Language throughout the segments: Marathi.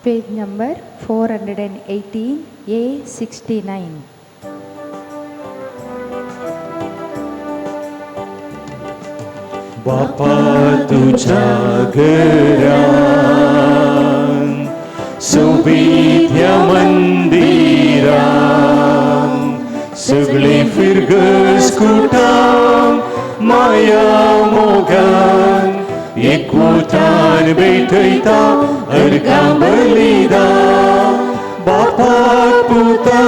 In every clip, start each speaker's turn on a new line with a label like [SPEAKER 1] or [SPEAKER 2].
[SPEAKER 1] Page number 418, A69.
[SPEAKER 2] बापा तुझ्या घरान सोबीत्या मंदिरान सगळे फिरगस कुटाम माया मोगान एकवटान बैठयता अर्गां बलिदा बापाक पुता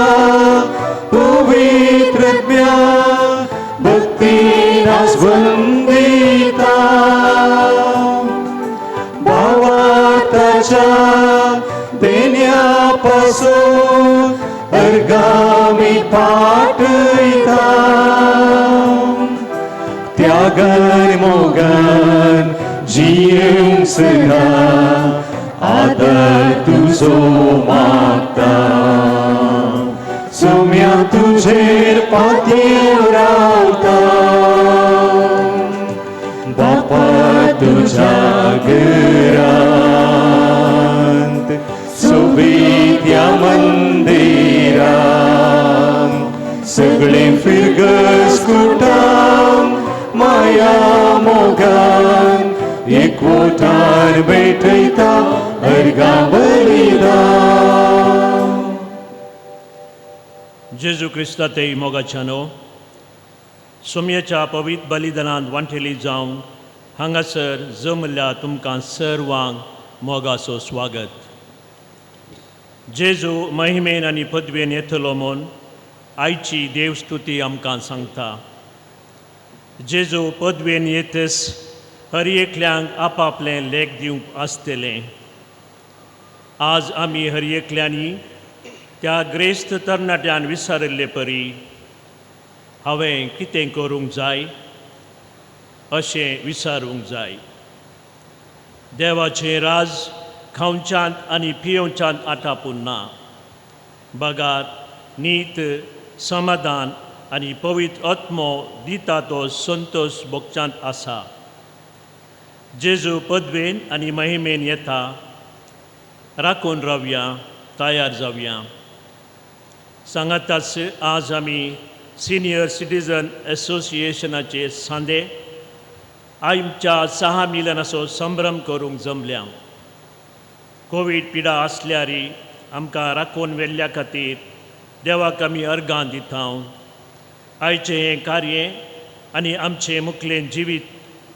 [SPEAKER 2] पवित्रत्म्या भक्तीन आस्वंदिता भावाताच्या देण्यापासून अर्गामी पाठयता त्यागान मोगान जियेंक सना आदर तुजो मागता सोम्या तुझेर पातयेव रावता बापा तुझ्या घरांत सोबीत्या मंदिरान सगळे फिरगस कुटाम माया मोगान एकवटान बैठयता अर्गां बलिदान.
[SPEAKER 3] जेजू क्रिस्ताते मोगाच्यानो सोम्याच्या पवित्र बलिदानांत वांटेली जावन हांगासर जमल्या तुमकां सर्वांक मोगाचो स्वागत. जेजू महिमेन आनी पदवेन येतलो म्हूण आयची देवस्तुती आमकां सांगता. जेजू पदवेन येतस हर एकल्यांक आपापलें लेख दिवंक आसतलें. आज आमी हर एकल्यांनी त्या ग्रेस्त तरणाट्यान विचारिल्ले परी हांवें कितें करूंक जाय अशें विचारूंक जाय. देवाचें राज खावच्यांत आनी पियोवच्यांत आटापून ना. बगात नीत समाधान आनी पवित्र आत्मो दिता तो संतोश भोगच्यांत आसा. जेजू पदवेन आनी महिमेन येता. राखून रावया, तयार जावया. सांगाताच आज आमी सिनियर सिटीजन एसोसिएशनाचे सांदे आमच्या 6 मिलनाचो संभ्रम करूंक जमल्या. कोवीड पिडा आसल्यारी आमकां राखून व्हेल्ल्या खातीर देवाक आमी अर्गां दिता. आयचें हें कार्य आनी आमचें मुखेलें जिवीत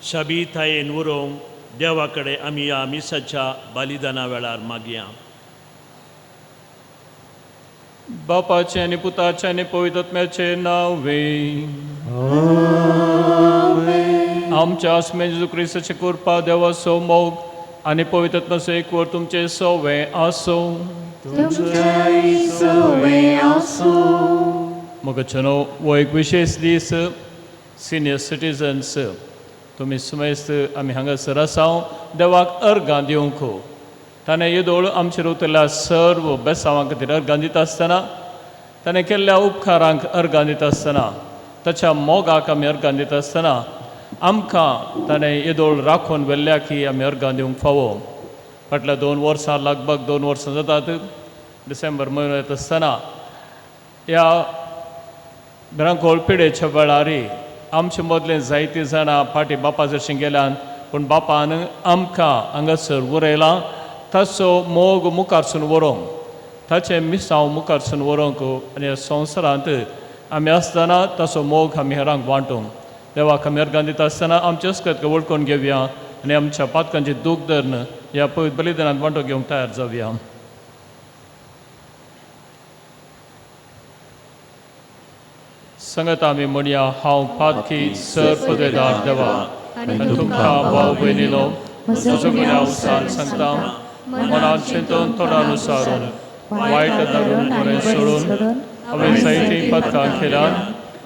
[SPEAKER 3] शाबीतायेन उरोवंक देवा कडेन आमी ह्या मिसाच्या बलिदाना वेळार मागया.
[SPEAKER 4] बापाचे आनी पुताचे आनी पवित्र आत्म्याचे नांवे आमच्या आस्मे जेजू क्रिस्ताचे कृपा देवाचो मोग आनी पवित्र आत्म्याचो एकवट तुमचे सवे आसूं. मोगाच्यानो हो एक विशेष दीस सिनियर सिटीजन्स तुमी सुमेस्त आमी हांगासर आसा देवाक अर्गां दिवंक. ताणें येदोळ आमचेर उतरल्या सर्व बेसांवां खातीर अर्गां दिता आसतना ताणें केल्ल्या उपकारांक अर्गां दिता आसतना ताच्या मोगाक आमी अर्गां दिता आसतना आमकां ताणें येदोळ राखून व्हेल्ल्या की आमी अर्गां दिवंक फावो. फाटल्या 2 वर्सां लागभग 2 वर्सां जातात. डिसेंबर म्हयनो येता आसतना ह्या भिरांकोळ पिडेच्या वेळारी आमचे मदले जायतीं जाणां फाटीं बापा जरशीं गेल्यान पूण बापान आमकां हांगासर उरयलां ताचो मोग मुखारसून व्हरूंक ताचें मिसांव मुखारसून व्हरूंक आनी ह्या संवसारांत आमी आसतना ताचो मोग आमी हेरांक वांटूंक. देवाक आमी अर्गां दिता आसतना आमचे अस्कत वळखून घेवया आनी आमच्या पातकांचें दूख धरन ह्या पवित्र बलिदानांत वांटो घेवंक तयार जावया. संगत आमी म्हणया हांव पातकी सर पदवेदार देवा आनी तुमकां भाव भयणीनो म्हजो गुन्यांव सांगता. मनांत चिंतून तोंडान उसारून वायट धरून बरें सोडून हांवें जायतीं पदकां केल्यात.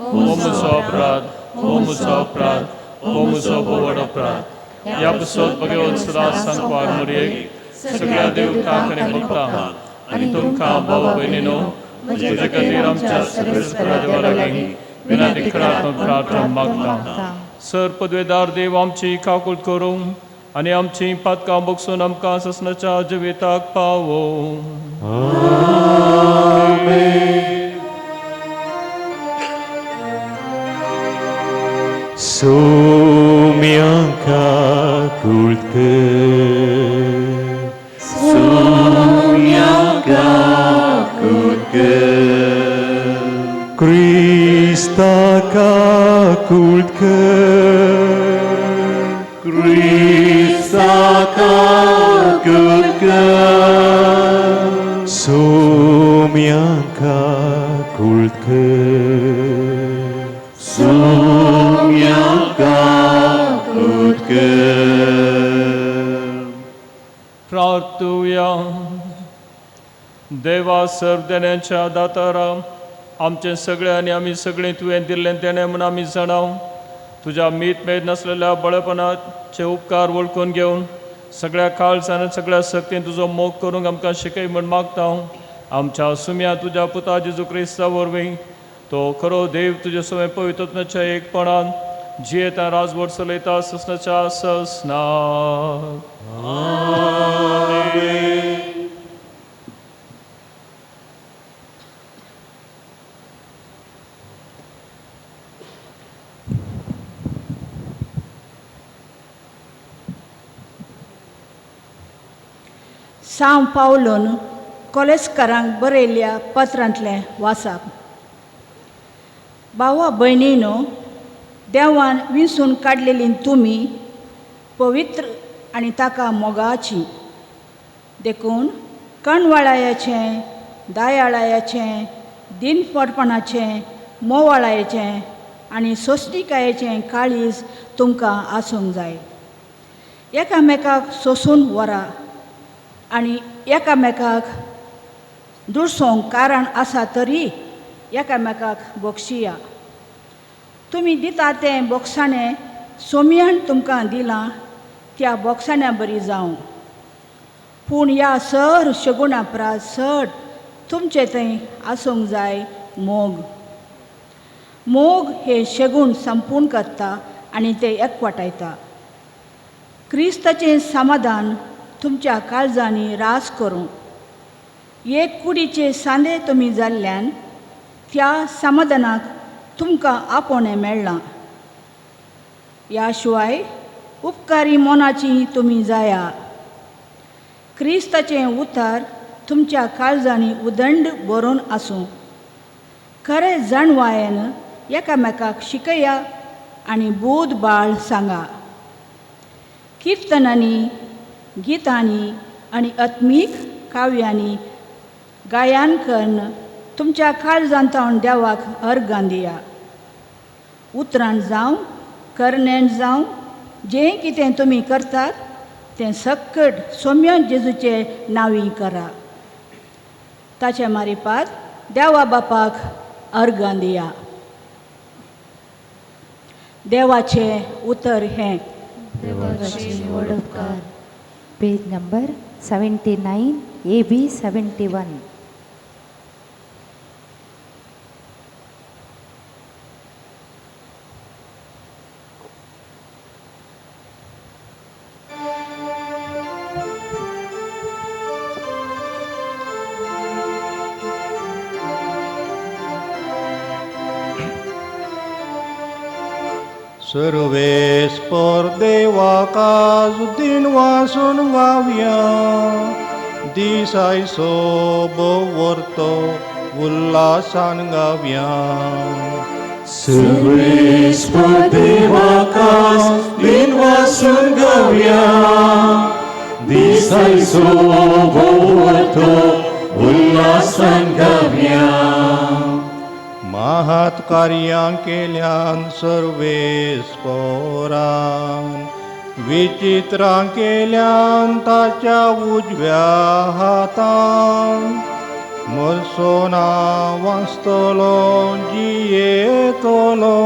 [SPEAKER 4] हो म्हजो अपराध, हो म्हजो अपराध, हो म्हजो व्हड अपराध. ह्या बसोत भगवंत सदांच सांगपाक मुरयेक सगळ्या देवतांक आनी भक्तांक आनी तुमकां भाव भयणीनो म्हजे खातीर आमच्या सर्वेस्परा देवा लागीं विनंती करात प्रार्थना मागता. सर पदवेदार देव आमची काकूळ करूंक आनी आमची पातकां बगसून आमकां ससनाच्या जिविताक पावो.
[SPEAKER 2] Somianka kultke, Somianka kultke, Krista ka kultke, Krista ka kultke, Somianka kultke. Somianka kultke.
[SPEAKER 4] प्रार्थूया. देवा सर्वदेण्याच्या दातारा, आमचे सगळे आनी आमी सगळीं तुवें दिल्लें तेणें म्हूण आमी जाणाव. तुज्या मीत मेद नासलेल्या बळपणाचे उपकार वळखून घेवन सगळ्या काळजान सगळ्या सक्तीन तुजो मोग करूंक आमकां शिकय म्हूण मागता. आमच्या सुम्या तुज्या पुता जेजू क्रिस्ता वरवीं तो खरो देव तुजे सवय पवित्रत्वाच्या एकपणान जियेता राजवट चलयता ससनाच्या ससनाक.
[SPEAKER 5] सांव पावलोन कॉलेजकारांक बरयल्ल्या पत्रांतलें वाचप. भावा भयणीनो, देवान विंसून काडलेली तुमी पवित्र आनी ताका मोगाची. देखून कणवाळायाचें, दयाळायाचें, दिनपटपणाचें, मोवाळायेचें आनी सोश्टिकायेचें काळीज तुमकां आसूंक जाय. एकामेकाक सोंसून व्हरा आनी एकामेकाक दुडसोंक कारण आसा तरी एकामेकाक बक्षिया. तुमी दिता तें बोगसाणें सोमयान तुमकां दिलां त्या बोगसाण्या बरी जावं. पूण ह्या सर शगुणा प्रात चड तुमचे थंय आसूंक जाय मोग. मोग हे शगूण संपून करता आनी ते एकवटायता. क्रिस्ताचें समाधान तुमच्या काळजांनी रास करूं. एक कुडीचे सांदे तुमी जाल्ल्यान त्या समाधानाक तुमकां आपोवणें मेळ्ळां. ह्या शिवाय उपकारी मोनाची तुमी जाया. क्रिस्ताचें उतार तुमच्या काळजांनी उदंड बरोवन आसूं. खरें जाणवायेन एकामेकाक शिकया आनी बोध बाळ सांगा. किर्तनांनी, गितांनी आनी आत्मीक काव्यांनी गायन करून तुमच्या काळजांतावन देवाक अर्गां दिया. उतराण जावं, करण्यान जावं, जें कितें तुमी करतात तें सक्कट सोम्य जेजूचे नांवी करा. ताचे मारिपात देवा बापाक अर्गां दिया. देवाचें उतर हें.
[SPEAKER 1] देवाची वडपकार. Page number 79, AB 71.
[SPEAKER 6] सर्वेस्पर देवाकाज दिन वासून गावया. दिसायसो वर्तो उल्हासान गावया.
[SPEAKER 2] सर्वेस्पर देवाकास दिन वासून गावया. दिसायचो भोवतो उल्हासान गावया.
[SPEAKER 6] महात कार्यां केल्यान सर्वेस्परान. विचित्रां केल्यान ताच्या उजव्या हातान. मरसोना वाचतलो जियेतलो.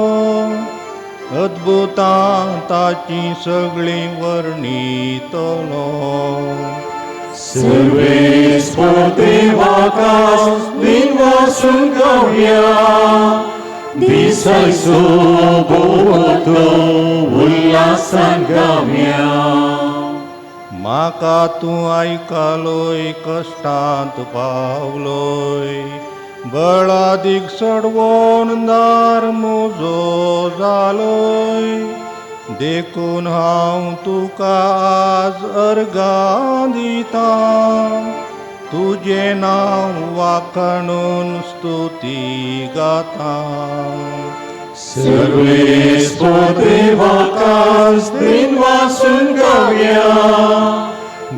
[SPEAKER 6] अद्भुतां ताची सगळीं वर्णितलो.
[SPEAKER 2] सर्वेस्पर देवाकास दिन वासून गावया. दिसायचो भोवतो उल्हासान गावया.
[SPEAKER 6] म्हाका तूं आयकलोय कश्टांत पावलोय बळादीक चडवोन दार म्हजो जालोय देखून हांव तुका आज अर्गां दिता तुजें नांव वाखाणून स्तुती गाता
[SPEAKER 2] सर्वेस देवाकास दिन वासून गावया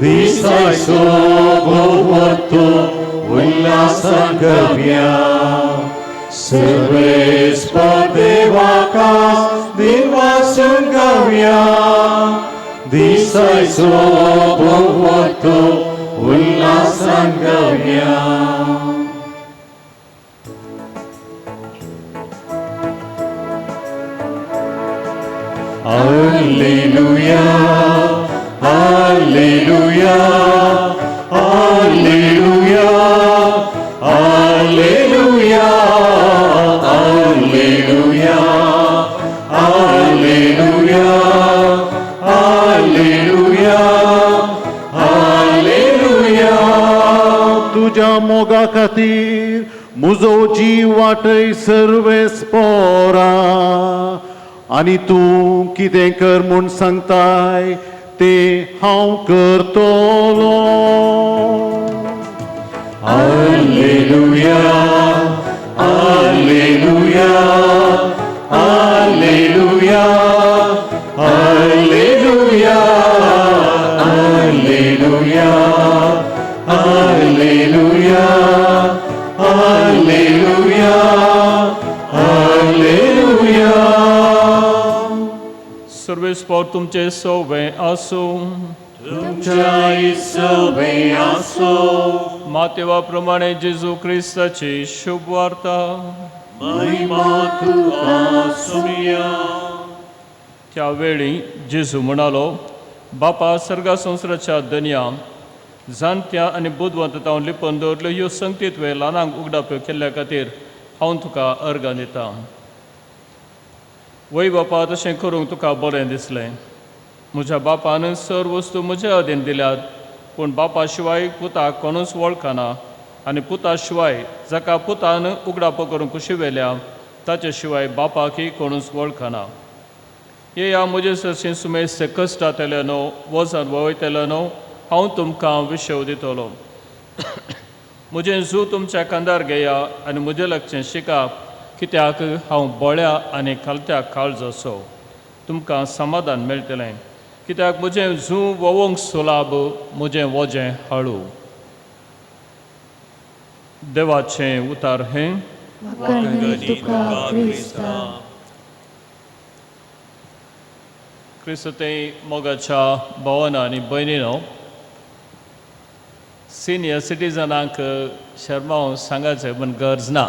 [SPEAKER 2] दिसायचो भोवतो उल्हासान गावया सर्वेस देवाकास दिन वासून गावया दिसायचो भोवतो उल्हासान गावया Hallelujah, Hallelujah, Hallelujah, Hallelujah, Hallelujah, Hallelujah, Hallelujah, Hallelujah.
[SPEAKER 7] तुझ्या मोगा खातीर म्हजो जीव वाटय सर्वेस पोरा आनी तूं कितें कर म्हूण सांगताय तें हांव करतलो
[SPEAKER 2] Hallelujah, Hallelujah, Hallelujah, Hallelujah, Hallelujah, Hallelujah, Hallelujah, Hallelujah.
[SPEAKER 4] सर्वेस्पर तुमचे सवे आसूं
[SPEAKER 2] तुमच्या सवे आसो
[SPEAKER 4] मातेवा प्रमाणे जेजू क्रिस्ताची शुभ वार्ता
[SPEAKER 2] महिमा तुका सुमिया
[SPEAKER 4] त्या वेळी जेजू म्हणालो बापा सर्गा संवसाराच्या दनया जाणट्या आनी बुदवंतांव लिपोवन दवरल्यो ह्यो संगती तुवें ल्हानांक उगडाप्यो केल्ल्या खातीर हांव तुका अर्गां दितां वय बापा तशें करूंक तुका बरें दिसलें म्हज्या बापान सर्व वस्तू म्हज्या अधीन दिल्यात पूण बापा शिवाय पुताक कोणूच वळखना आनी पुता शिवाय जाका पुतान उगडापो करूंक शिवेल्या ताचे शिवाय बापाकय कोणूच वळखना हे ह्या म्हजे सरशी सुमेस्त कश्टांतले न्हू वजन वयतले न्हू हांव तुमकां विशव दितलो म्हजें जू तुमच्या कांदार घेया आनी म्हजें लक्षें शिका कित्याक हांव बोळ्या आनी खालत्या काळजोसो तुमकां समाधान मेळटलें कित्याक म्हजें जू वोवंक सुलाब म्हजें वजें हळू देवाचें उतार हें
[SPEAKER 1] वाखाणणी तुका क्रिस्ता
[SPEAKER 4] क्रिस्ते मोगाच्या भावांनो आनी भयणीनो सिनियर सिटीजनांक शर्माव सांगाचें पूण गरज ना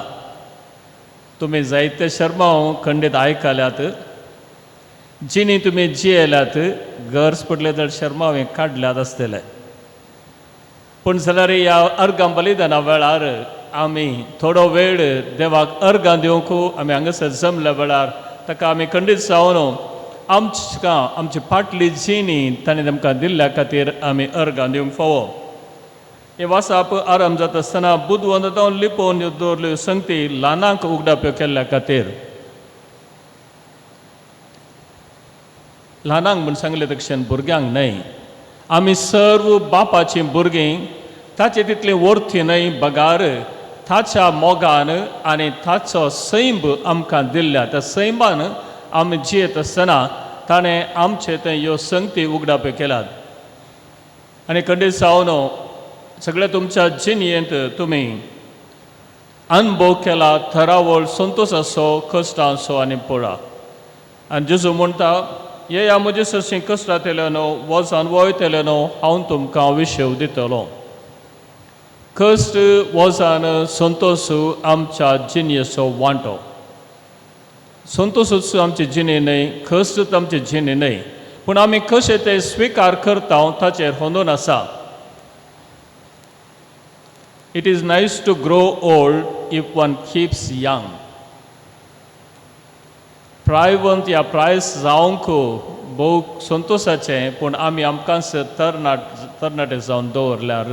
[SPEAKER 4] तुमी जायते शर्माव खंडीत आयकल्यात जिणी तुमी जियेल्यात गरज पडले तर शर्माव हें काडल्यात आसतलें पूण जाल्यार ह्या अर्गां बलिदाना वेळार आमी थोडो वेळ देवाक अर्गां दिवंक आमी हांगासर जमल्या वेळार ताका आमी खंडीत जावन आमकां आमची फाटली जिणी ताणें आमकां दिल्ल्या खातीर आमी अर्गां दिवंक फावो हे वासाप आराम जाता आसतना बुदवंतांव लिपोवन दवरल्यो संगती ल्हानांक उगडाप्यो केल्ल्या खातीर ल्हानांक म्हूण सांगले तशें भुरग्यांक न्हय आमी सर्व बापाचीं भुरगीं ताचे तितली वर्थी न्हय बगार ताच्या मोगान आनी ताचो सैम आमकां दिल्ल्या त्या सैमान आमी जियेत आसतना ताणें आमचे थंय ह्यो संगती उगडाप्यो केल्यात आनी खंडीत जावन सगळे तुमच्या जिणयेंत तुमी अनुभव केला थरावळ संतोश आसो कश्ट आसो आनी पळा आनी जेजू म्हणटा हे ह्या म्हजे सरशीं कश्टां येयले न्हू वजान वयतले न्हू हांव तुमकां विशव दितलो कश्ट वजान संतोश आमच्या जिणयेचो वांटो संतोशूच आमची जिणी न्हय कश्ट आमची जिणी न्हय पूण आमी कशें ते स्विकार करता ताचेर होंदून आसा It is nice to grow old if one keeps young. प्रायवंत ह्या प्रायस जावंक भोव संतोशाचें पूण आमी आमकांच तरणाटे जावन दवरल्यार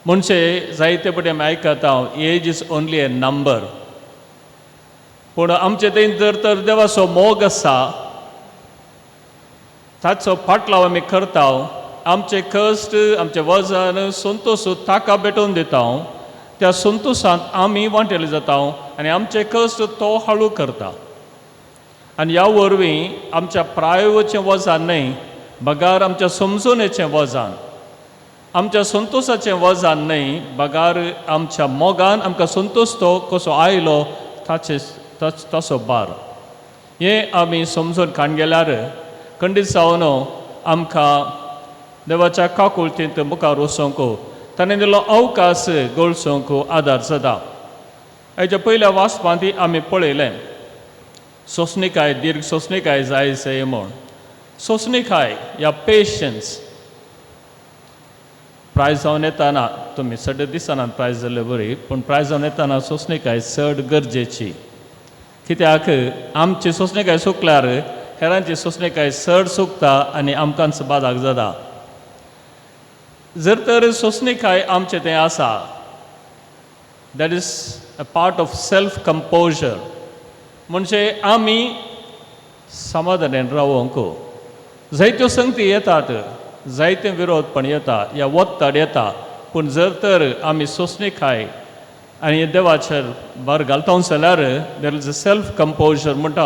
[SPEAKER 4] म्हणजे जायते पटी आमी आयकता age is only a number पूण आमचे थंय जर तर देवाचो मोग आसा ताचो फाटलाव आमी करता आमचे कश्ट आमचे वजन संतोश ताका भेटोवन दिता त्या संतोशांत आमी वांटेले जाता आनी आमचे कश्ट तो हळू करता आनी ह्या वरवीं आमच्या प्रायोचें वजन न्हय बगार आमच्या समजणेचें वजन आमच्या संतोशाचें वजन न्हय बगार आमच्या मोगान आमकां संतोश तो कसो आयलो ताचो भार हें आमी समजून काण गेल्यार खंडीत जावन आमकां देवाच्या काकुळटींत मुखार वचोंक ताणें दिल्लो अवकाश गळसोंक आदार जाता हेच्या पयल्या वाचपांती आमी पळयलें सोंसणीकाय दीर्घ सोंसणीकाय जाय म्हूण सोंसणीकाय या पेशन्स प्रायज जावन येताना तुमी सड्डे दिसांनी प्रायज जाल्ले बरी पूण प्रायज जावन येताना सोंसणीकाय चड गरजेची कित्याक आमची सोंसणीकाय सुकल्यार हेरांची सोंसणीकाय चड सुकता आनी आमकांच बादाक जाता जर तर सोंसणीकाय आमचें तें आसा that is a part of self composer म्हणजे आमी समाधानान रावोंक जायत्यो संगती येतात जायते विरोधपण येता या वत्तड येता पूण जर तर आमी सोंसणीकाय आनी देवाचेर भर घालता जाल्यार there is a self composer म्हणटा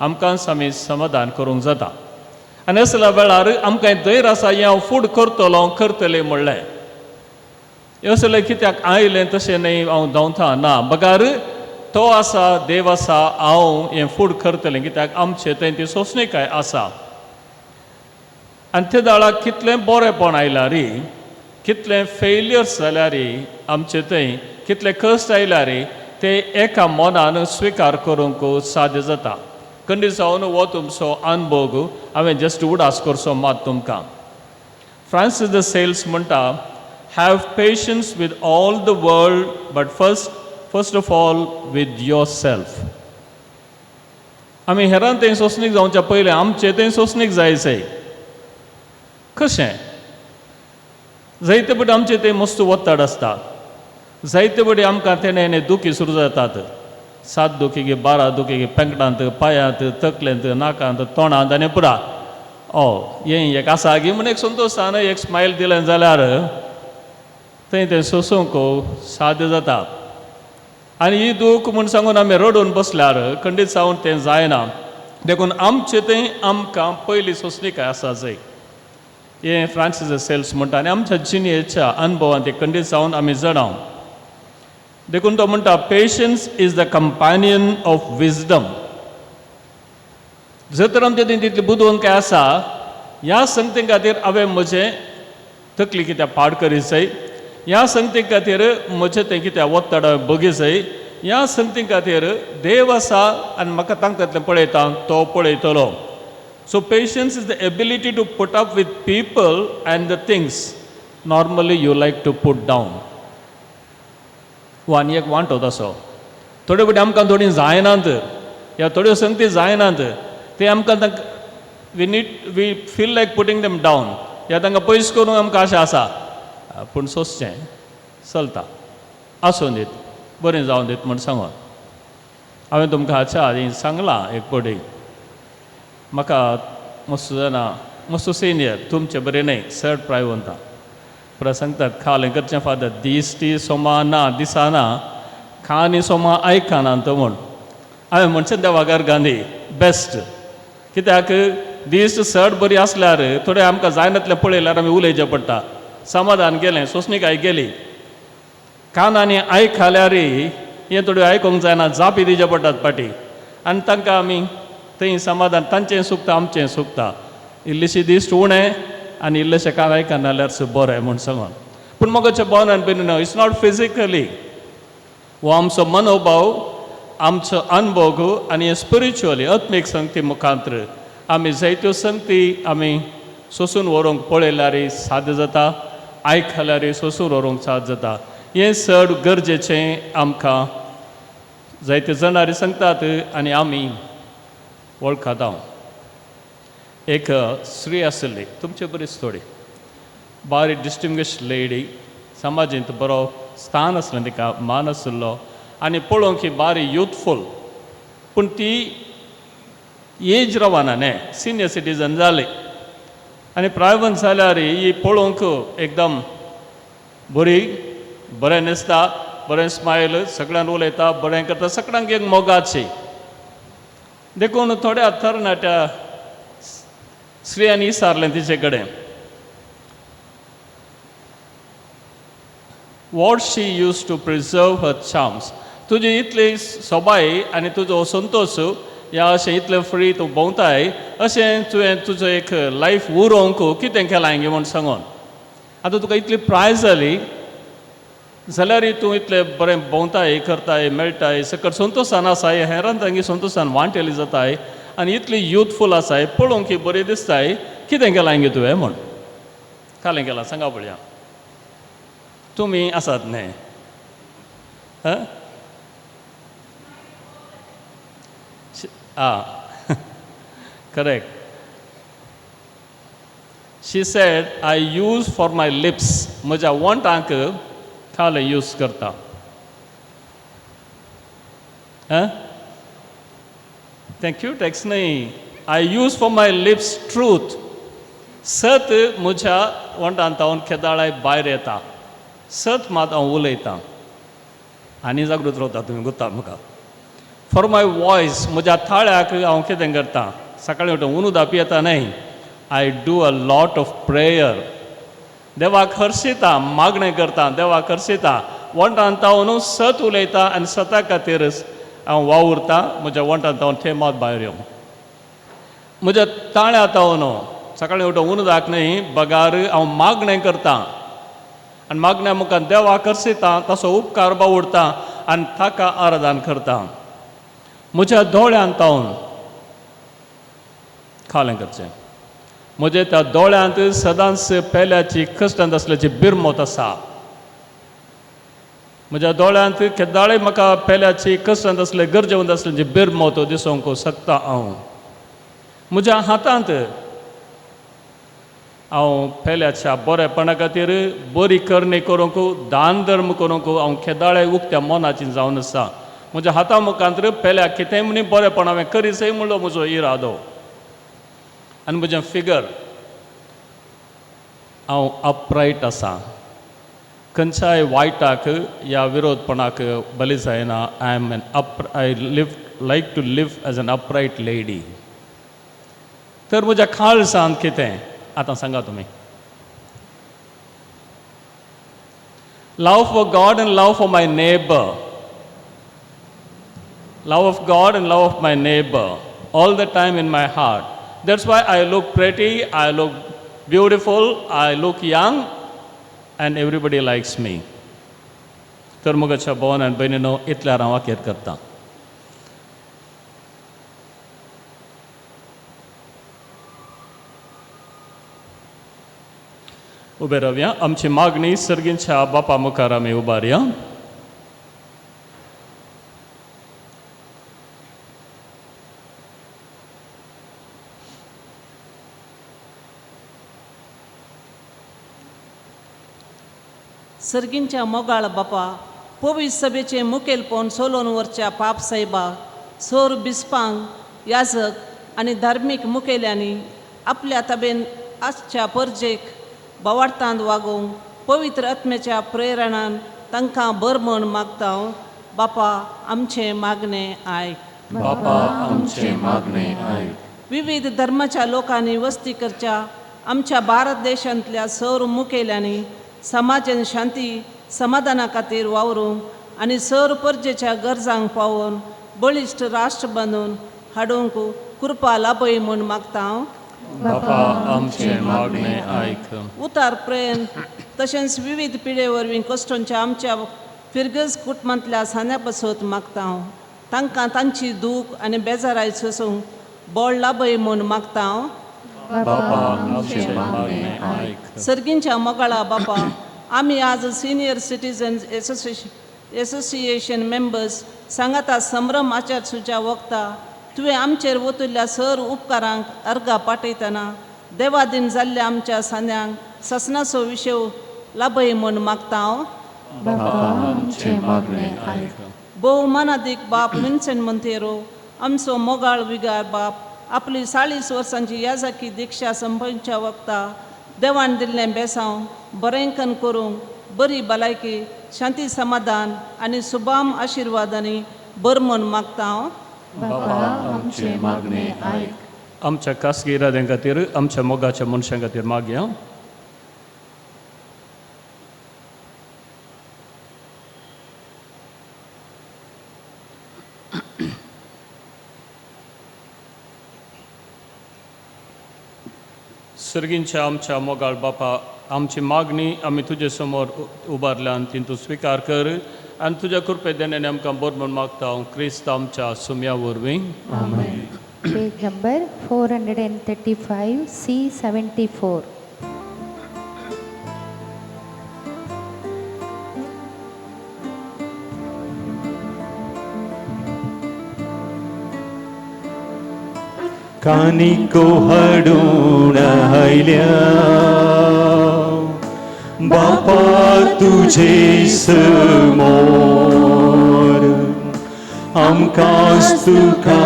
[SPEAKER 4] आमकांच आमी समाधान करूंक जाता आनी असल्या वेळार आमकां धैर्य आसा हें हांव फूड करतलें म्हणलें असलें कित्याक आयलें तशें न्हय हांव धांवता ना बगार तो आसा देव आसा हांव हें फूड करतलें कित्याक आमचें थंय ती सोंसणीकाय आसा आनी त्या दाळाक कितलें बरेंपण आयलां रे कितलें फेल्युअर्स जाल्यार आमचे थंय कितले कश्ट आयल्यार ते एका मनान स्विकार करूंक साध्य जाता खंडीत जावन हो तुमचो अनुभव हांवें जस्ट उडास करचो मात तुमकां फ्रांसीस द सेल्स म्हणटा have patience with all the world but first of all with your self आमी हेरां थंय सोंसणीक जावच्या पयलें आमचे थंय सोंसणीक जायचें कशें जायते पटी आमचे थंय मस्त वत्तड आसता जायते पटी आमकां तेणे दुखी सुरू जातात 7 दुखी गे 12 दुखी गे पेंकटांत पांयांत तकलेंत नाकांत तोंडांत आनी पुरा हें एक आसा गे म्हण एक संतोशान एक स्मायल दिलें जाल्यार थंय तें सोंसूंक साध्य जाता आनी ही दूख म्हूण सांगून आमी रडून बसल्यार खंडीत जावन तें जायना देखून आमचे थंय आमकां पयली सोंसणीकाय आसा जाय हें फ्रांसीस सेल्स म्हणटा आनी आमच्या जिणेच्या अनुभवान ते खंडीत जावन आमी जणाव देखून तो म्हणटा patience is the companion of wisdom जर तर आमचे थंय तितली बुदवंकाय आसा ह्या संगती खातीर हांवें म्हजें तकली कित्याक पाड करीत जाय ह्या संगती खातीर म्हजें तें कित्याक वत्तड बगी जाय ह्या संगती खातीर देव आसा आनी म्हाका तांकांतलें पळयता तो पळयतलो so patience is the ability to put up with people and the things normally you like to put down हो आनी एक वांटो तसो थोडे फावटी आमकां थोडी जायनात ह्या थोड्यो संगती जायनात ते आमकां we feel like putting them down ह्या तांकां पयस करूंक आमकां आशा आसा पूण सोंसचें चलता आसूं दीत बरें जावन दीत म्हूण सांगून हांवें तुमकां हाच्या आदीं सांगलां एक पटी म्हाका मस्त जाणा मस्त सिनियर तुमचे बरें न्हय चड प्रायवंता पुरा सांगतात खालें करचें फादर दिश्टी सोमा ना दिसाना खा आनी सोमा आयकना तो म्हूण हांवें म्हणचें देवाघर गांधी बेस्ट कित्याक दिश्ट चड बरी आसल्यार थोडे आमकां जायनातलें पळयल्यार आमी उलयचें पडटा समाधान गेलें सोंसणीकाय गेली कान आनी आयकल्यार हें थोड्यो आयकूंक जायना जापी दिवचे पडटात पाटी आनी तांकां आमी थंय समाधान तांचें सुकता आमचें सुकता इल्लीशी दिश्ट उणें आनी इल्लेशें कान आयकना जाल्यार बरें म्हूण सांगून पूण मोगाच्या भावनान बीन इट्स नॉट फिजिकली हो आमचो मनोभाव आमचो अनुभव आनी स्पिरिच्युअली आत्मीक संगती मुखांतर आमी जायत्यो संगती आमी सोंसून व्हरूंक पळयल्यार साध्य जाता आयकल्यार सोंसून व्हरूंक साध्य जाता हें चड गरजेचें आमकां जायते जाणारी सांगतात आनी आमी वळखात एक स्त्री आसली तुमचे बरीच थोडी बारी डिस्टिंग्विश लेडी समाजींत बरो स्थान आसलें तिका मान आसलो आनी पळोवंक ही बारी युथफूल पूण ती एज रवाना न्हय सिनियर सिटीजन जाली आनी प्रायवन जाल्यार ही पळोवंक एकदम बरी बरें दिसता बरें स्मायल सगळ्यांक उलयता बरें करता सगळ्यांक एक मोगाची देखून थोड्या तरणाट्या स्त्रियांनी विचारलें तिचे कडेन what she used to preserve her charms तुजी इतली सोबाय आनी तुजो संतोश या अशें इतलें फ्री तूं भोंवताय अशें तुवें तुजो एक लायफ उरोवंक कितें केलां हिंगे म्हूण सांगून आतां तुका इतली प्रायज जाली जाल्यार तूं इतलें बरें भोंवताय करताय मेळटाय सकट संतोशान आसाय हेरान तांगे संतोशान वांटेली जाताय आनी इतली युथफूल आसाय पळोवंक बरी दिसताय कितें केलां हिंगे तुवें म्हूण कालें केलां सांगा पळया तुमी आसात न्हय correct. She said, I use for my lips. म्हज्या वंटांक खाले यूज करता. Thank you. Text नाही. I use for my lips truth. सत म्हज्या वंटांतावन केदाळाय भायर येता. सत मात हांव उलयतां. आनी जागृत रावता तुमी गुत्ता म्हाका. फॉर माय वॉयस म्हज्या थाळ्याक हांव कितें करतां सकाळीं उठून उनुदा पियेता न्हय I do a lot of prayer देवाक हरशिता मागणें करता देवाक हरशिता वंटान तावन सत उलयता आनी सता खातीर हांव वावुरतां म्हज्या वंटान तावन थंय मात भायर येवं म्हज्या ताळ्या तावन सकाळीं उठून उनुदाक न्हय बगार हांव मागणें करतां आनी मागण्या मुखार देवाक हरशिता तसो उपकार बावुरता आनी ताका आराधन करता म्हज्या दोळ्यांत तावन खालें करचें म्हज्या त्या दोळ्यांत सदांच पेल्याची कश्टांत आसल्याची बिरमोत आसा म्हज्या दोळ्यांत केदाळे म्हाका पेल्याची कश्टांत आसले गरजेवंत आसल्याची बिरमोत दिसोंक शकता हांव म्हज्या हातांत हांव पेल्याच्या बरेपणा खातीर बरी करणी करूंक दान धर्म करूंक हांव केदाळे उक्त्या मोनाची जावन आसा म्हज्या हाता मुखांतर पेल्या कितेंय म्हणी बरेपण हांवें करीसय म्हणलो म्हजो इरादो आनी म्हजें फिगर हांव अपरायट आसा खंयच्याय वायटाक ह्या विरोधपणाक बली जायना I live like to live as an upright lady तर म्हज्या खाळसांत कितें आतां सांगा तुमी love for God and love for my neighbour love of God and love of my neighbor all the time in my heart. That's why I look pretty, I look beautiful, I look young and everybody likes me. तर मुगाच्या भवन आनी भयणीनो इतल्यार हांव वाकेर करतां उबे रावया आमची मागणी सर्गींच्या बापा मुखार आमी उबारया
[SPEAKER 8] सर्गींच्या मोगाळ बापा पवित्र सभेचे मुखेलपण सोलोन वरच्या पाप साहेबा सोर बिस्पांक याजक आनी धार्मीक मुखेल्यांनी आपल्या ताबेन आजच्या परजेक बोवाळतांत वागोवंक पवित्र आत्म्याच्या प्रेरणान तांकां बर म्हूण मागता बापा आमचे मागणें आयक
[SPEAKER 2] बापा आमचे मागणें आयक
[SPEAKER 8] विविध धर्माच्या लोकांनी वस्ती करच्या आमच्या भारत देशांतल्या सौर मुखेल्यांनी समाजान शांती समाधाना खातीर वावरूंक आनी सौर परजेच्या गरजांक पावोवन बळिश्ट राष्ट्र बांदून हाडूंक कृपा लाभय म्हूण मागता
[SPEAKER 4] बापा आमचे मागणें आयक
[SPEAKER 8] उतार प्रेम तशेंच विविध पिळे वरवीं कश्टांच्या आमच्या फिरगज कुटुंबांतल्या सान्या बसत मागता तांकां तांची दूख आनी बेजाराय सोसूंक बोळ लाभय म्हूण मागता
[SPEAKER 4] बापा आमचे मागणें आयक
[SPEAKER 8] सर्गींच्या मोगाळा बापा आमी आज सिनियर सिटीजन्स एसोसिएशन मेंबर्स सांगाता संभ्रम आचार सुच्या वखदा तुवें आमचेर ओतिल्ल्या सर उपकारांक अर्गां पाठयतना देवादीन जाल्ल्या आमच्या सांद्यांक ससनाचो विशेव लाभय म्हूण मागता हांव.
[SPEAKER 1] बापा आमचे मागणे आयक.
[SPEAKER 8] भोवमानादीक बाप विन्सेंट मोंतेरो, आमचो मोगाळ विगार बाप, आपली 40 वर्सांची याजाकी दिक्षा संपवच्या वक्ता देवान दिल्लें बेसांव बरेंकन करूंक बरी भलायकी, शांती समाधान आनी सुबाम आशिर्वादांनी बर म्हूण मागता हांव.
[SPEAKER 1] बापा आमचे मागणे आयक.
[SPEAKER 4] आमच्या खासगी इराद्यां खातीर आमच्या मोगाच्या मनशां खातीर मागया. सर्गींच्या आमच्या मोगाळ बापा, आमची मागणी आमी तुजे समोर उबारल्यान ती तूं स्विकार कर आनी तुज्या कृपेदेण्यान आमकां बर म्हूण मागता हांव क्रिस्त आमच्या सुम्या वरवीं.
[SPEAKER 1] आमेन.
[SPEAKER 9] Page number 435 C74.
[SPEAKER 7] कानिको हाडून आयल्या बापा तुजे समोर आमकांच तुका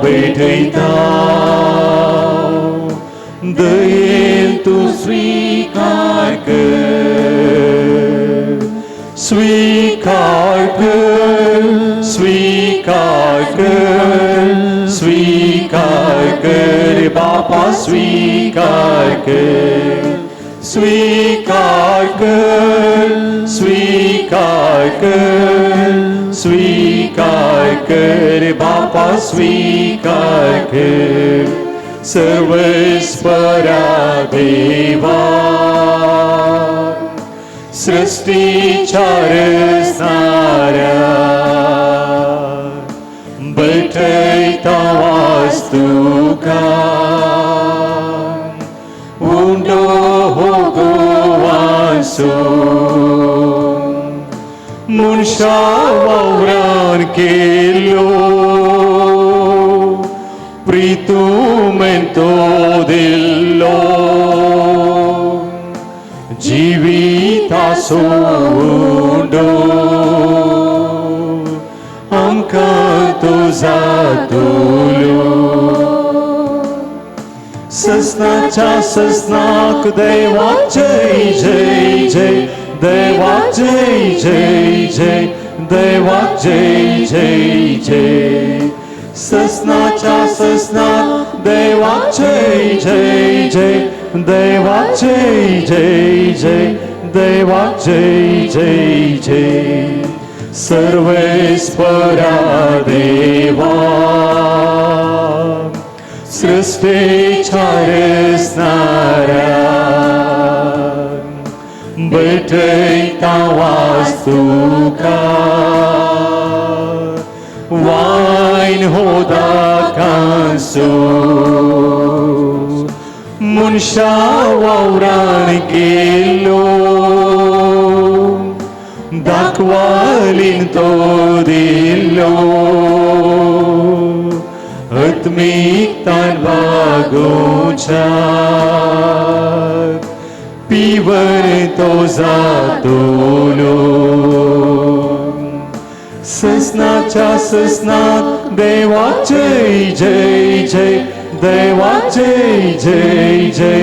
[SPEAKER 7] भेटयता दयेन तूं स्वीकार कर, स्वीकार कर, स्वीकार कर, स्वीकार कर बापा, स्वीकार कर, स्वीकार कर, स्वीकार कर, स्वीकार कर बापा, स्वीकार कर. सर्वेस्परा देवा सृष्टीच्या रचणाऱ्या बैठयता वास्तुका उंडो होगो वासो मनशा वावरान केलो प्रितुमेंतो दिल्लो जिविताचो उंडो आमकां तो जातलो. ससनाच्या ससनाक देवाक जय जय जय, देवाक जय जय जय, देवाक जय जय जय. ससनाच्या ससनाक देवाक जय जय जय, देवाक जय जय जय, देवाक जय जय जय. सर्वेस्परा देवा सृष्टीच्या रचणाऱ्या बैठयता वास्तुका वायन होदाकांसो मनशा वावरान केलो दाखवालीन तो दिल्लो आत्मिकतान वागोच्या पिवन तो जातलो. ससनाच्या ससनाक देवाक जय जय जय, देवाक जय जय जय,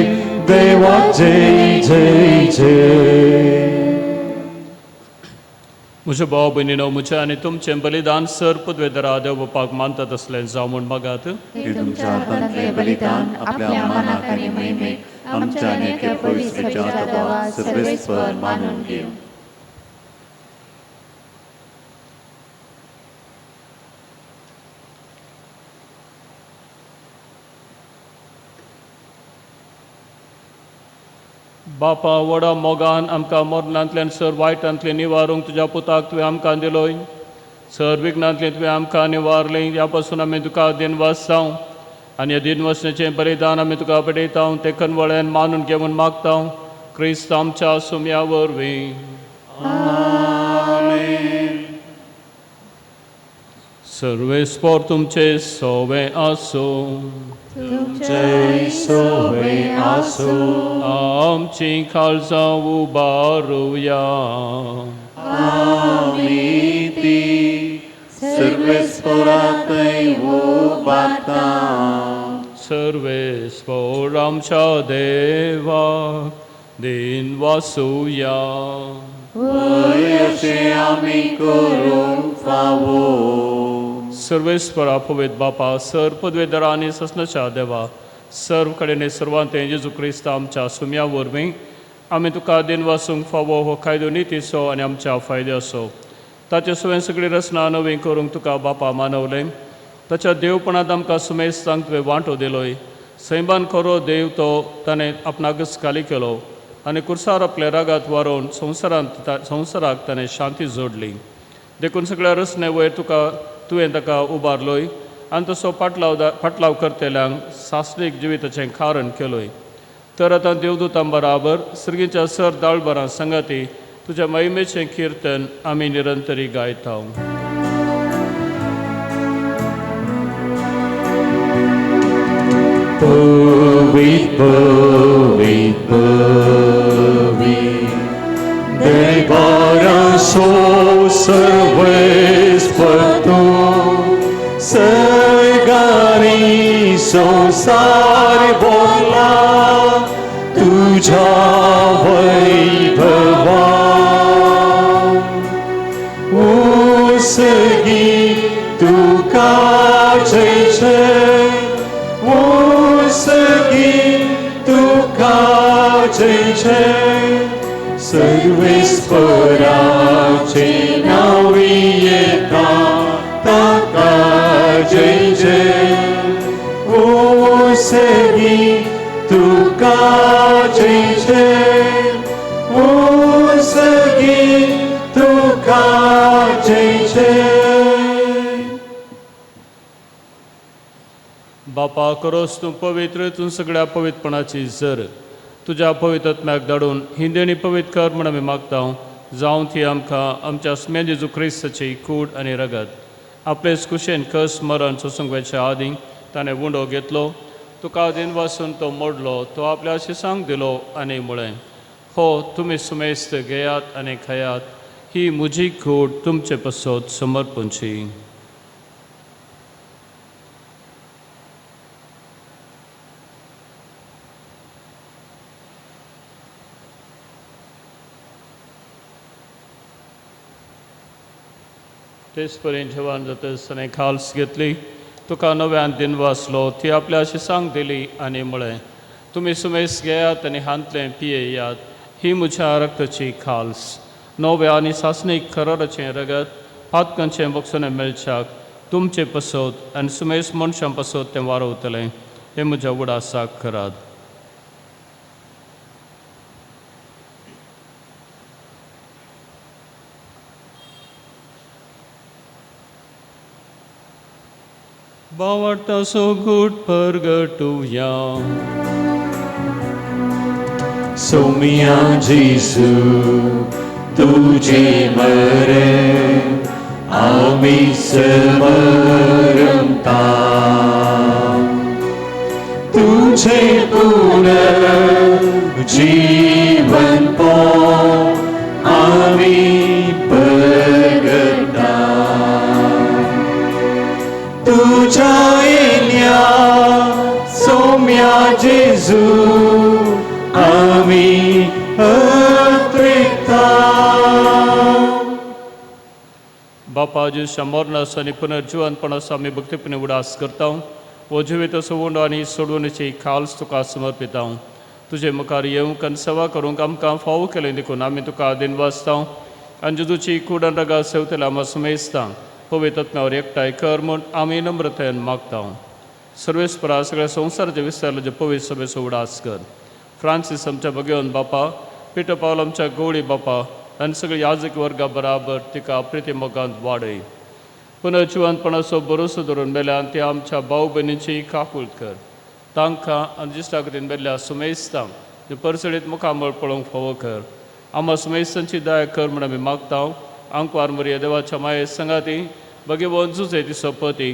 [SPEAKER 7] देवाक जय जय जय.
[SPEAKER 4] म्हज्या भाव भयणीनो, म्हजें आनी तुमचें बलिदान सर पदवेदरा देव बापाक मानतात असलें जावं म्हूण मागात.
[SPEAKER 1] हे तुमच्या हातांतले बलिदान आपल्या मनाक आनी महिमेक आमच्या नेक्या पवित्रच्या देवा सर्वेस्पर मानून घेऊ.
[SPEAKER 4] बापा, व्हडा मोगान आमकां मरणांतल्यान सर वायटांतले निवारूंक तुज्या पुताक तुवें आमकां दिलोय. सर विघ्नांतले तुवें आमकां निवारलें, ह्या पासून आमी तुका दिनवासतां आनी ह्या दिनवासनेचें बलिदान आमी तुका भेटयता. ते कनवळ्यान मानून घेवन मागता क्रिस्त आमच्या सुम्या वरवीं. सर्वेस्पोर तुमचे सोवे आसो.
[SPEAKER 7] तुमचे सोवे आसो.
[SPEAKER 4] आमची काळजां उबारुया.
[SPEAKER 1] आमी ती सर्वेस्परातय उबारता.
[SPEAKER 4] सर्वेस्पोर आमच्या देवाक दिन वासुया.
[SPEAKER 1] वय अशें आमी करूंक फावो.
[SPEAKER 4] सर्वेस्परा पवित्र बापा, सर पदवेदरा आनी ससनाच्या देवा, सर्व कडेन सर्वांत जेजू क्रिस्त आमच्या सुम्या वरवीं आमी तुका दिन वासूंक फावो हो कायदो नितीचो आनी आमच्या फायद्याचो. ताचे सुवें सगळी रचना नवी करूंक तुका बापा मानवलें. ताच्या देवपणांत आमकां सुमेस्तांक तुवें वांटो दिलोय. सैमान खरो देव तो ताणें आपणाकच खाली केलो आनी कुर्सार आपल्या रागात वारोवन संवसाराक ताणें शांती जोडली. देखून सगळ्या रचने वयर तुवें ताका उबारलोय आनी तसो पाटलाव करतेल्यांक सासणीक जिविताचें कारण केलोय. तर आतां देवदूतां बराबर सर्गीच्या सर दाळबरां संगाती तुज्या महिमेचें किर्तन आमी निरंतरी गायता.
[SPEAKER 7] Păvit, păvit, păvit, Debara so सर्वेस्पतो, सगळी संसार बोला तुझ्या वैभवा. उसगी तुका जय जय, उसगी तुका जय जय, सर्वेस्पराचे नावी येता ताका जय जय. उसगी तुका जय जय, उसगी तुका जय जय.
[SPEAKER 4] बापा करोस तूं पवित्र, तूं सगळ्या पवित्रपणाची झर तुज्या पवित्रत्म्याक धाडून ही देणी पवित्र कर म्हण आमी मागता. जावं ती आमकां आमच्या सुम्या जेजू क्रिस्ताची कूड आनी रगत. आपलेच कुशेन कस मरण सोंसुंकवेच्या आदीं ताणें उंडो घेतलो. तुका दिन वासून तो मोडलो, तो आपल्या शिसांक दिलो आनी म्हळें, हो तुमी सुमेस्त घेयात आनी खयात, ही म्हजी कूड तुमचे पसत समर्पूंची. तेच पर्यंत जेवण जातच ताणें खाल्स घेतली, तुका नव्यान दिन वाचलो, ती आपल्या शिसांक दिली आनी म्हळें, तुमी सुमेस घेयात आनी हांतलें पियेयात, ही म्हज्या रक्ताची खाल्स. नव्या आनी सासणीक खरराचें रगत पातकांचें बक्षणें मेळच्याक तुमचे पसत आनी सुमेस मनशां पसत तें वारवतलें. हें म्हज्या उडासाक करात. बावडता सो गूट परगटुया.
[SPEAKER 7] सोमिया जेसू तुझे मरण आमी समरमता. तुझे पुनर्जीवन पो आमी परगटा. तुझ्या येण्या सोम्या जेजू आमी अत्रेता.
[SPEAKER 4] बापा जेजूच्या मरणास आनी पुनर्जीवनपणास आमी भक्तीपणे उडास करता. वो जिवीत सोडून आनी सोडवणेची खाल्स तुका समर्पिता. तुजे मुखार येवंक आनी सेवा करूंक आमकां फावो केलें देखून आमी तुका दिन वाचता. आनी जेजूची कुडन रगा सेवतल्या आमी सुमेस्ता. पवित्र आत्म्यावर एकठांय कर म्हूण आमी नम्रतेन मागता. सर्वेस्परा सगळ्या संवसाराचे विस्तारले जे पवित्र सभेचो उडास कर. फ्रांसीस आमच्या भगवन बापा, पिटर पावल आमच्या गवळी बापा आनी सगळी याजक वर्गा बराबर तिका प्रिती मोगांत वाडय. पुनर्जीवनपणाचो भरोसो धरून मेल्यान ती आमच्या भाव भयणींची काकूळट कर. तांकां आनी दिश्टा कडेन मेल्ल्या सुमेस्तांक जे परसडीत मुखामळ पळोवंक फावो कर. आम्हा सुमेस्तांची दया कर म्हण आमी मागता. आंकवार मरिया देवाच्या माये संगाती भगवंत जुजे सोपती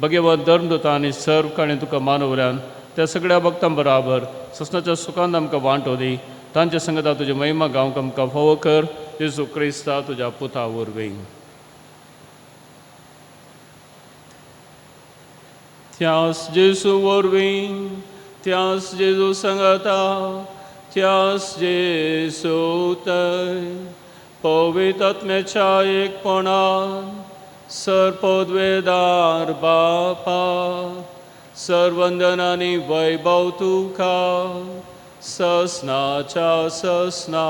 [SPEAKER 4] भगवंत धर्मदूता आनी सर्व काणी तुका मानवल्यान त्या सगळ्या भक्तां बराबर ससनाच्या सुखांत आमकां वांटो दी तांच्या संगता तुजी महिमा गावंक आमकां फावो कर जेजू क्रिस्ता तुज्या पुता वरवीं त्यास जेजू वरवीं त्यास जेजू संगता त्यास जेजू थंय पवित्र आत्म्याच्या एकपणान सर्वोद्वेदार बापा सर्वंदन आनी वैभव तुका ससनाच्या ससना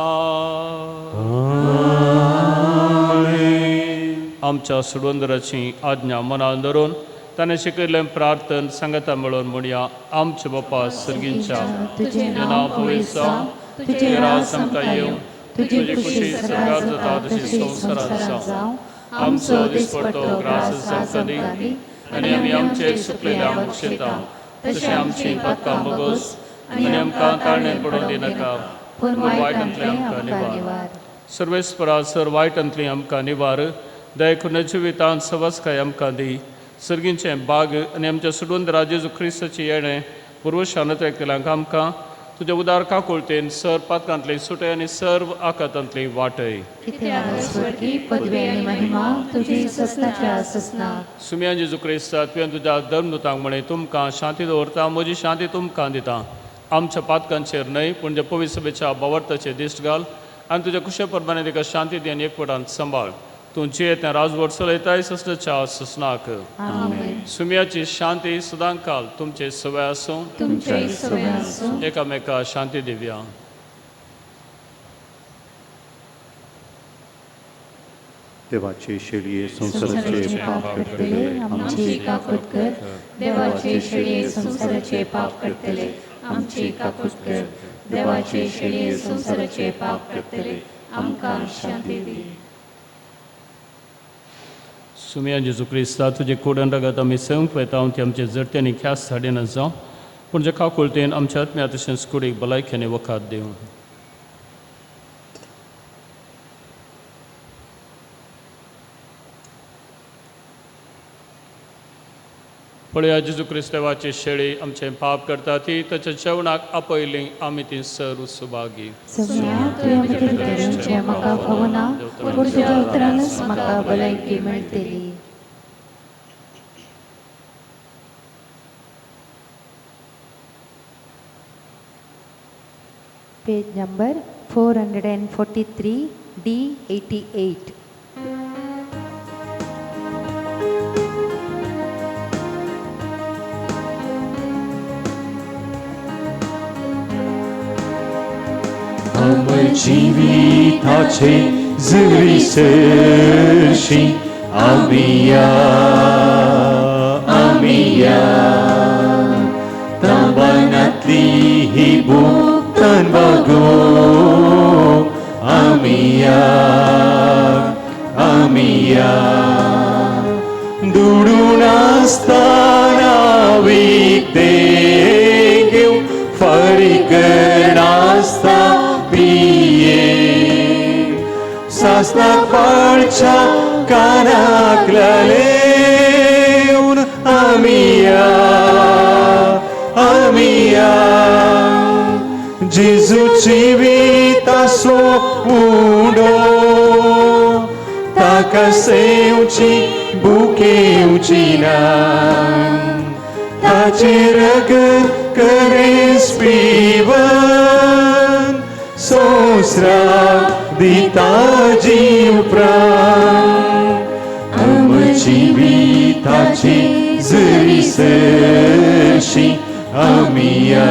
[SPEAKER 4] आमच्या सुडवंदराची आज्ञा मनान धरून ताणें शिकयलें प्रार्थन संगता मेळोन म्हणया आमचे बापा सर्गींच्या
[SPEAKER 9] तुझे
[SPEAKER 4] नांव पवित्र जावं तुजें राज आमकां येवं तुजी खुशी सर्गार जाता तशी संवसारांत जावं आमचो दिसपडटो ग्रास आमकां दी आनी आमी आमचे सुकलेल्यांक बक्षिता तशें आमची पदकां मोगोस आनी आमकां ताळणेन पडून दिनाका पूण वायटांतले आमकां निवार सर्वेस्परा सर वायटांतली आमकां निवार दयखुन्न जिवितांत सवस्काय आमकां दी सर्गींचें बाग आनी आमच्या सुडवंदरा जेजू क्रिस्ताची येणें पुर्वशानत केल्यांक आमकां तुज्या उदार काकुळतेन सर पातकांतली सुटय आनी सर्व आकांतांतली वाटय
[SPEAKER 9] पदवी आनी महिमा तुजी ससनाच्या ससना
[SPEAKER 4] सुम्या जेजू क्रिस्ता तुवें तुज्या धर्मदूतांक म्हणे तुमकां शांती दवरता म्हजी शांती तुमकां दिता आमच्या पातकांचेर न्हय पूण जे पवित्र सभेच्या बावर्ताचेर दिश्ट घाल आनी तुज्या कुशे प्रमाणे तिका शांती दी आनी एकवटान सांबाळ तूं जिये तें राजवट चलयताय ससनाच्या ससनाक सुम्याची शांती सदां काल तुमचे सवय आसूं एकामेका शांती दिव्या
[SPEAKER 1] देवाचे शेळये संसाराचे
[SPEAKER 9] पाप करतले आमची काकूट कर देवाचे शेळये संसाराचे पाप करतले आमची काकूट कर देवाचे शेळये संसाराचे पाप करतले आमकां शांती दी
[SPEAKER 4] सुम्या जेजू क्रिस्ता तुजे कोडन रगत आमी संक वेता ती आमचे जडत्यांनी ख्यास धाडेन जावं पूण जे काकुळतेन आमच्या आत्म्या तशेंच कुडीक भलायकेने वखाद दिवं पळया जेजू क्रिस्तावाची शेळी आमचे पाप करता ती ताच्या जेवणाक आपयली आमी ती सर्व सुभागी
[SPEAKER 9] म्हाका फावना पूण तुज्या उतरानच म्हाका भलायकी मेळटली पेज नंबर 443 D88
[SPEAKER 7] जिविताचे जरी सरशी आमिया तांबनातली ही भूक तनबागो आमिया दुडून आसतना विकते घेऊ फारीक नासता सासनाक पाळच्या कानाक लालेवन आमिया जेजूची वितासो उडो ताका सेवची बुकेवची ना ताचे रगत करेस पिवन सोसरा दिता जीव प्राण आमची विताची जरी सरशी आमिया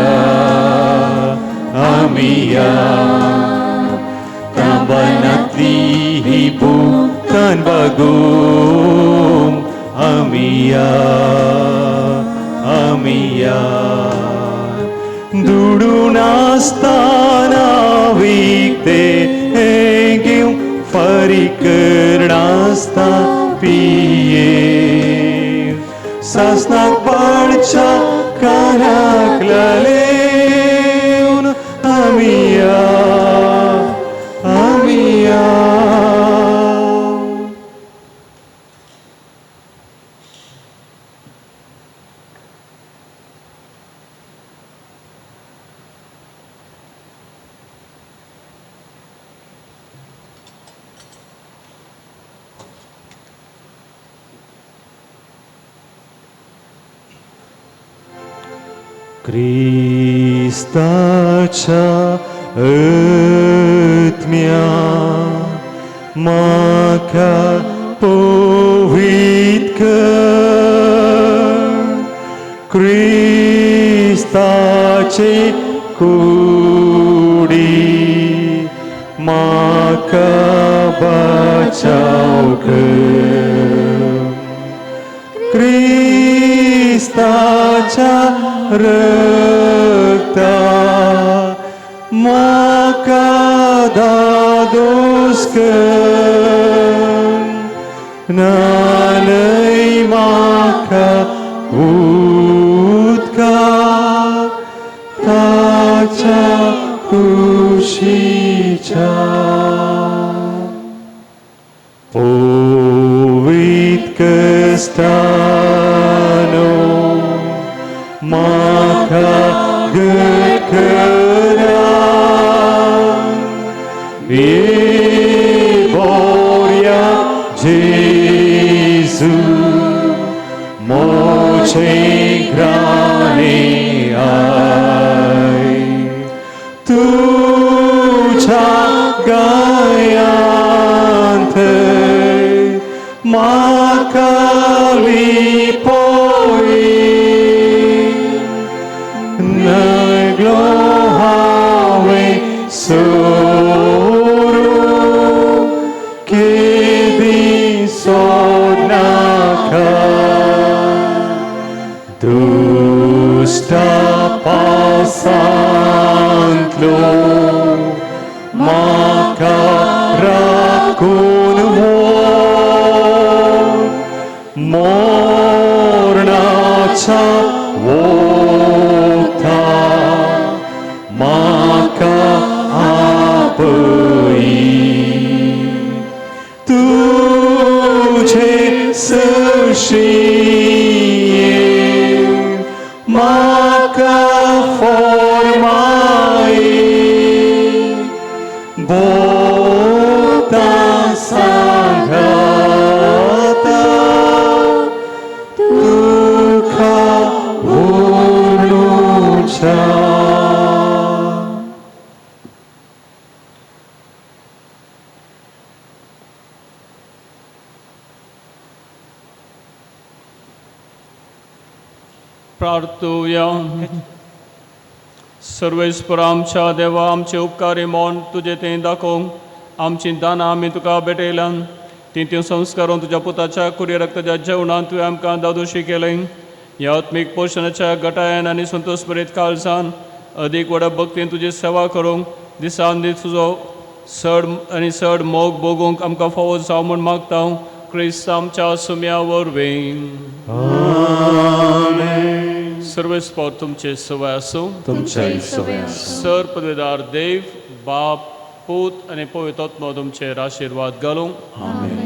[SPEAKER 7] तांबनातली ही भूक तनबागूम आमिया दुडून आसतना विकते घेऊ फारीक नासता पिये सासनाक पाळच्या कानाक लालेवन आमिया Kristaच्या आत्म्या म्हाका पवित्र कर. क्रिस्ताचे कुडी म्हाका बचाव कर. क्रिस्ताच्या रक्ता म्हाका दादोस कर. नानय म्हाका उदका ताच्या कुशीच्या. पवित्र कस्तानो म्हाका घट करा. Boria Jesu moce grane ai. Tucia gaiante macali poi. Naglohave soro che di sodnaka. Dusta pasantlo maka rakun mornacha vota maka apai. Tuझे sushie maka formai. Bota sanghata dukha urnucha.
[SPEAKER 4] प्रार्थूया. सर्वेस्पर आमच्या देवा, आमचे उपकारी मोन तुझे ते दाखोवंक आमची दानां आमी तुका भेटयल्यान ती संस्कारून तुज्या पुताच्या कुडी रक्ताच्या जेवणान तुवें आमकां दादोशी केलें. ह्या आत्मीक पोशणाच्या गटायन आनी संतोष बरीत काळजान अदीक व्हड भक्तीन तुजी सेवा करूंक दिसान दीस तुजो चड मोग भोगूंक आमकां फावो जावं म्हूण मागता. क्रिस्त आमच्या सुम्या वरवीं. सर्वेस्पर तुमचे सवय आसूं.
[SPEAKER 1] तुमच्याही सवय आसूं.
[SPEAKER 4] सर पदवीदार देव, बाप, पूत आनी पवित्र आत्मा तुमचेर आशिर्वाद घालूं.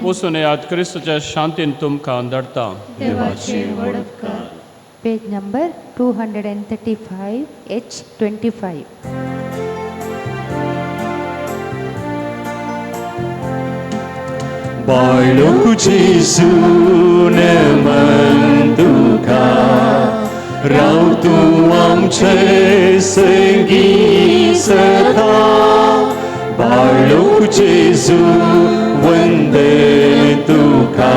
[SPEAKER 4] वचून याद क्रिस्ताच्या शांतीन तुमकां धाडटा.
[SPEAKER 9] देवाचे वडदकार. Page number 235 H25.
[SPEAKER 7] बाळक जेजू नमन तुका. राव तूं आमचे संगीत सदा. बाळक जेजू वंदन तुका.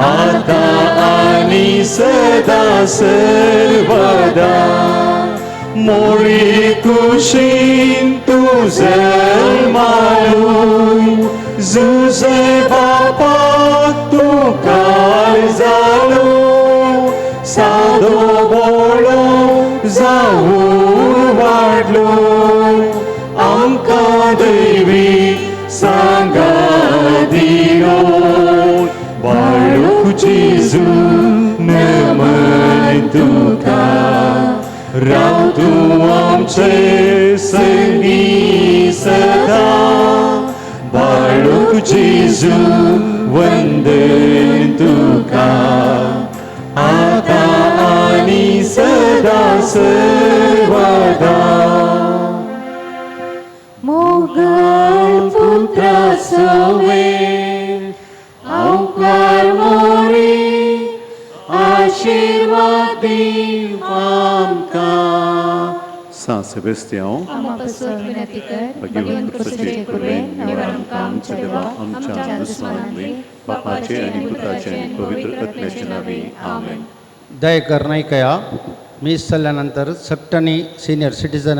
[SPEAKER 7] आतां आनी सदा सर्वदा. मोळी कुशीन तूं जल्मालूय. जुजे बापाक तूं काळजालो. सादो बोळो जावून वाडलो. आमकां दैवी सांगात दिलो. बाळक जेजू नमन तुका. राव तूं आमचे संगीत सदा. बाळक जेजू वंदन तुका. आतां आनी सदा सर्वदा.
[SPEAKER 9] मोगल पुत्रा सवे अवकार मोरी
[SPEAKER 7] आशीर्वाद दीव आमकां.
[SPEAKER 1] San Sebastião,
[SPEAKER 9] आम्हा पासत विनंती कर भगवंत कृपेचे कृपेन निवड आमकां आमच्या देवा आमच्या दुश्मनांतली बापाचे आणि पुत्राचे आणि पवित्र आत्म्याचे नावे आमेन.
[SPEAKER 10] दय करनायकया मी सल्ल्यानंतर सक्टनी सिनियर सिटीजन